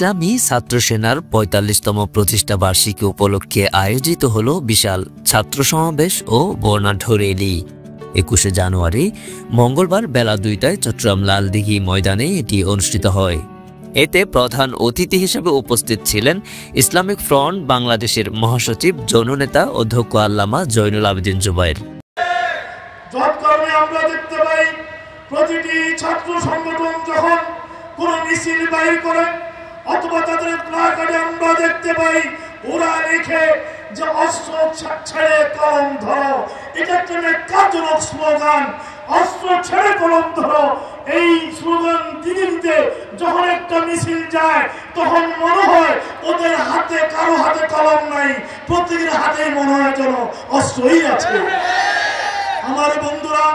ইসলামী ছাত্র সেনার ৪৫তম প্রতিষ্ঠা বার্ষিকী উপলক্ষে আয়োজিত হল বিশাল ছাত্র সমাবেশ ও বর্ণাঢ্য র্যালি। ২১শে জানুয়ারি মঙ্গলবার বেলা ২টায় চট্টগ্রাম লালদিঘি ময়দানে এটি অনুষ্ঠিত হয়। এতে প্রধান অতিথি হিসেবে উপস্থিত ছিলেন ইসলামিক ফ্রন্ট বাংলাদেশের মহাসচিব জননেতা অধ্যক্ষ আল্লামা জয়নুল আবেদিন জুবায়ের। আমরা দেখতে পাই প্রতিটি ছাত্র সংগঠন যখন কোন মিছিল বাইর করে অথবা তাদের প্লাকার্ডে আমরা দেখতে পাই ওরা লিখে যে অস্ত্র ছেড়ে কলম ধরো। এটা একটা কার্যকর স্লোগান, অস্ত্র ছেড়ে কলম ধরো। এই স্লোগান দিতে দিতে যখন একটা মিছিল যায় তখন মনে হয় ওদের হাতে কারো হাতে কলম নাই, প্রত্যেকের হাতেই মনে হয় যেন অস্ত্রই আছে। আমার বন্ধুরা,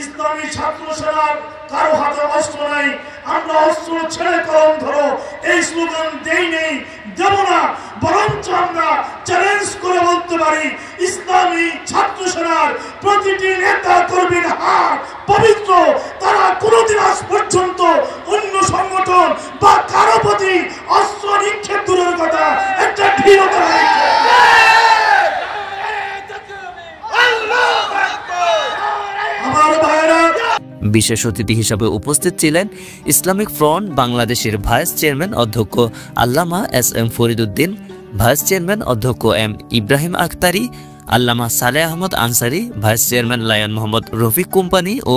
ইসলামী ছাত্র সেনার কারো হাতে অস্ত্র নাই। আমরা অস্ত্র ছেড়ে কলম ধরো এই স্লোগান দেই নেই, দেব না, বরঞ্চ আমরা চ্যালেঞ্জ করে বলতে পারি ইসলামী ছাত্র সেনার প্রতিটি নেতা কর্মীর হাত পবিত্র। তারা কোনোদিন আজ পর্যন্ত অন্য সংগঠন বা কারো প্রতি অস্ত্র নিক্ষেপ দূরের কথা একটা দৃঢ়তা নাই। বিশেষ অতিথি হিসেবে উপস্থিত ছিলেন ইসলামিক ফ্রন্ট বাংলাদেশের ভাইস চেয়ারম্যান অধ্যক্ষ আল্লামা এস.এম. ফরিদউদ্দিন, ভাইস চেয়ারম্যান অধ্যক্ষ এম. ইব্রাহিম আখতারি, আল্লামা Saleh Ahmad Ansari, vice chairman lion Mohammad Rafiq company ও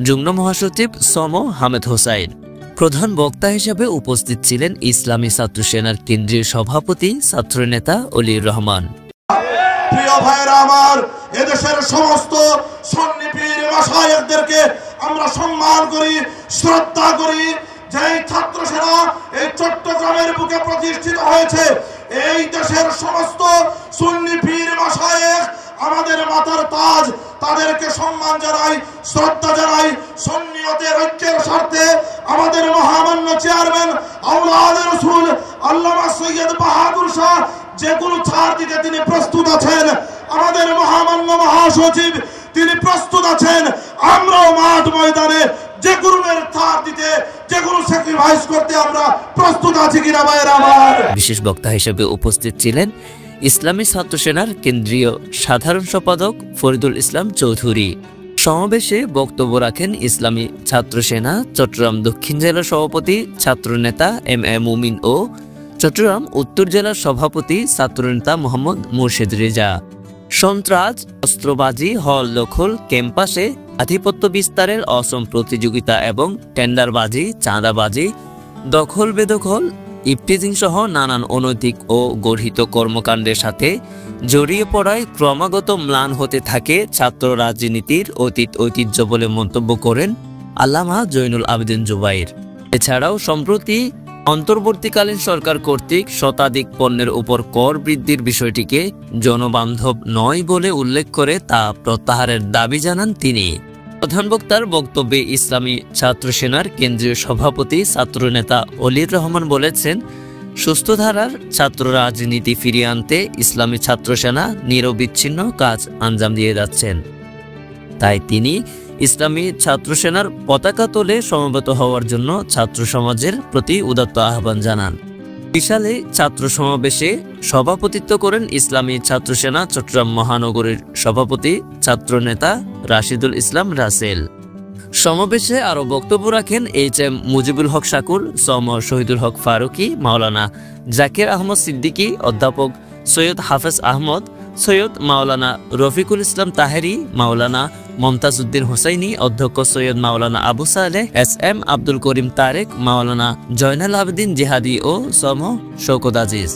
যুগ্ম মহাসচিব সম হামেদ হোসাইন। প্রধান বক্তা হিসেবে উপস্থিত ছিলেন ইসলামী ছাত্র সেনার কেন্দ্রীয় সভাপতি ছাত্রনেতা অলিউর রহমান। প্রিয় ভাইরা আমার, এদেশের সমস্ত সুন্নি পীর মাশায়েখদেরকে আমরা সম্মান করি, শ্রদ্ধা করি। যে ছাত্র সেনা এই চট্টগ্রামের বুকে প্রতিষ্ঠিত হয়েছে, এই দেশের সমস্ত সুন্নি পীর মাশায়েখ আমাদের মাথার তাজ। তাদেরকে সম্মান জানাই, শ্রদ্ধা জানাই। সুন্নিয়তের ঐক্যের স্বার্থে আমাদের মহামান্য চেয়ারম্যান আওলাদে রাসূল আল্লামা সৈয়দ বাহাদুর শাহ যে কোনো ছাড় দিতে তিনি প্রস্তুত আছেন। আমাদের মহামান্য মহাসচিব তিনি প্রস্তুত আছেন। আমরাও মাঠ ময়দানে যে গুরুদের ছাড় দিতে, যে কোনো স্যাক্রিফাইস করতে আমরা প্রস্তুত আছি কিনা ভাইরা আমার। বিশেষ বক্তা হিসেবে উপস্থিত ছিলেন ইসলামী ছাত্র সেনার কেন্দ্রীয় সাধারণ সম্পাদক ফরিদুল ইসলাম চৌধুরী। সমাবেশে বক্তব্য রাখেন ইসলামী ছাত্র সেনা চট্টগ্রাম দক্ষিণ জেলার সভাপতি ছাত্রনেতা এম.এ. মুমিন ও চট্টগ্রাম উত্তর জেলার সভাপতি ছাত্রনেতা মোহাম্মদ মুর্শেদ রেজা। সন্ত্রাস, অস্ত্রবাজি, হল দখল, ক্যাম্পাসে আধিপত্য বিস্তারের অসম প্রতিযোগিতা এবং টেন্ডারবাজি, চাঁদাবাজি, দখল বেদখল, ইফটিজিং সহ নানান অনৈতিক ও গর্হিত কর্মকাণ্ডের সাথে জড়িয়ে পড়ায় ক্রমাগত ম্লান হতে থাকে ছাত্র রাজনীতির অতীত ঐতিহ্য বলে মন্তব্য করেন আল্লামা জয়নুল আবেদিন জুবায়ের। এছাড়াও সম্প্রতি অন্তর্বর্তীকালীন সরকার কর্তৃক শতাধিক পণ্যের উপর কর বৃদ্ধির বিষয়টিকে জনবান্ধব নয় বলে উল্লেখ করে তা প্রত্যাহারের দাবি জানান তিনি। প্রধান বক্তার বক্তব্যে ইসলামী ছাত্র সেনার কেন্দ্রীয় সভাপতি ছাত্রনেতা অলিউর রহমান বলেছেন, সুস্থ ধারার ছাত্র রাজনীতি ফিরিয়ে আনতে ইসলামী ছাত্র সেনা নিরবিচ্ছিন্ন কাজ আঞ্জাম দিয়ে যাচ্ছেন। তাই তিনি ইসলামী ছাত্র সেনার পতাকা তোলে সমবেত হওয়ার জন্য ছাত্র সমাজের প্রতি উদাত্ত আহ্বান জানান। বিশাল ছাত্র সমাবেশে সভাপতিত্ব করেন ইসলামী ছাত্র সেনা চট্টগ্রাম মহানগরীর সভাপতি ছাত্রনেতা রাশিদুল ইসলাম রাসেল। সমাবেশে আরও বক্তব্য রাখেন এইচ.এম. মুজিবুল হক শাকুর, সম শহীদুল হক ফারুকি, মাওলানা জাকির আহমদ সিদ্দিকী, অধ্যাপক সৈয়দ হাফেজ আহমদ, সৈয়দ মাওলানা রফিকুল ইসলাম তাহেরি, মাওলানা মমতাজ উদ্দিন হোসাইনি, অধ্যক্ষ সৈয়দ মাওলানা আবু সালেহ, এস.এম. আব্দুল করিম তারেক, মাওলানা জয়নাল আবেদিন জিহাদি ও সম শওকত আজিজ।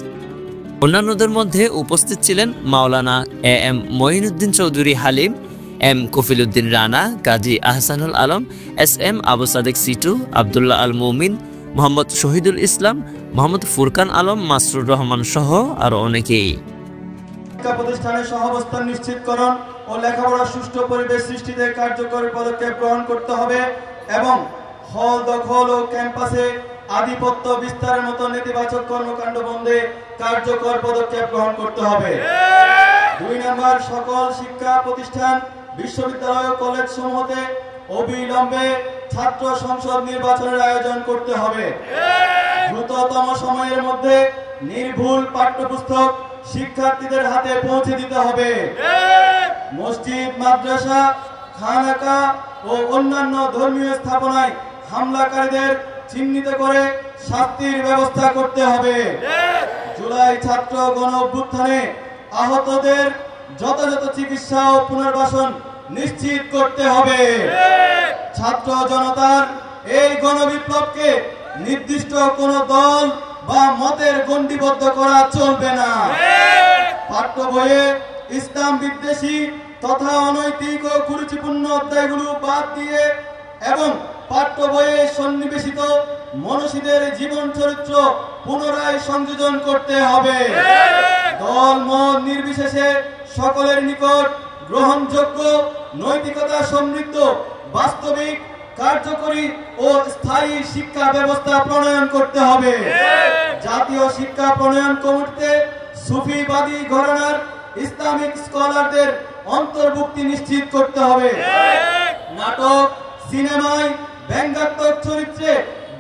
অন্যান্যদের মধ্যে উপস্থিত ছিলেন মাওলানা A M. Moinuddin Chowdhury Halim, M. Kafiluddin Rana, Kazi Ahsanul Alam, S M. Abu Sadek Situ, Abdullah Al Mumin, Mohammad Shahidul Islam, Mohammad Furqan Alam, Masrur Rahman সহ আরো অনেকেই। শিক্ষা প্রতিষ্ঠানের সহাবস্থান নিশ্চিতকরণ ও লেখাপড়ার সুষ্ঠু পরিবেশ সৃষ্টিতে কার্যকর পদক্ষেপ গ্রহণ করতে হবে এবং হল দখল ও ক্যাম্পাসে আধিপত্য বিস্তারের মতো নেতিবাচক কর্মকাণ্ড বন্ধে কার্যকর পদক্ষেপ গ্রহণ করতে হবে। 2 নম্বর, সকল শিক্ষা প্রতিষ্ঠান, বিশ্ববিদ্যালয় ও কলেজ সমূহতে অবিলম্বে ছাত্র সংসদ নির্বাচনের আয়োজন করতে হবে। দ্রুততম সময়ের মধ্যে নির্ভুল পাঠ্যপুস্তক শিক্ষার্থীদের হাতে পৌঁছে দিতে হবে। মসজিদ, মাদ্রাসা, খানাকা ও অন্যান্য ধর্মীয় স্থাপনায় হামলাকারীদের চিহ্নিত করে শাস্তির ব্যবস্থা করতে হবে। জুলাই ছাত্র গণ অভ্যুত্থানে আহতদের যথাযথ চিকিৎসা ও পুনর্বাসন নিশ্চিত করতে হবে। ছাত্র জনতার এই গণবিপ্লবকে নির্দিষ্ট কোন দল বা মতের গণ্ডিবদ্ধ করা চলবে না। পাঠ্য বইয়ে ইসলাম বিদ্বেষী তথা অনৈতিক ও কুরুচিপূর্ণ অধ্যায়গুলো বাদ দিয়ে এবং পাঠ্য বইয়ে সন্নিবেশিত মনীষীদের জীবন চরিত্র পুনরায় সংযোজন করতে হবে। দল মত নির্বিশেষে সকলের নিকট গ্রহণযোগ্য, নৈতিকতা সমৃদ্ধ, বাস্তবিক, কার্যকরী ও স্থায়ী শিক্ষা ব্যবস্থা প্রণয়ন করতে হবে। জাতীয় শিক্ষা প্রণয়ন কমিটিতে সুফিবাদী ঘরানার ইসলামিক স্কলারদের অন্তর্ভুক্তি নিশ্চিত করতে হবে। নাটক, সিনেমায় ব্যঙ্গাত্মক চরিত্রে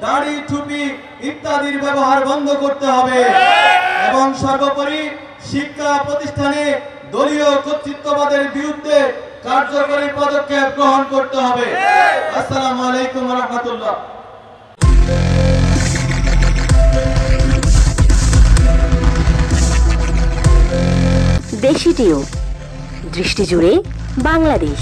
দাড়ি, টুপি ইত্যাদির ব্যবহার বন্ধ করতে হবে এবং সর্বোপরি শিক্ষা প্রতিষ্ঠানে দলীয় কর্তৃত্ববাদের বিরুদ্ধে কার্যকরী পদক্ষেপ গ্রহণ করতে হবে। আসসালামু আলাইকুম ওয়া রাহমাতুল্লাহ। দেশি টিউব, দৃষ্টি জুড়ে বাংলাদেশ।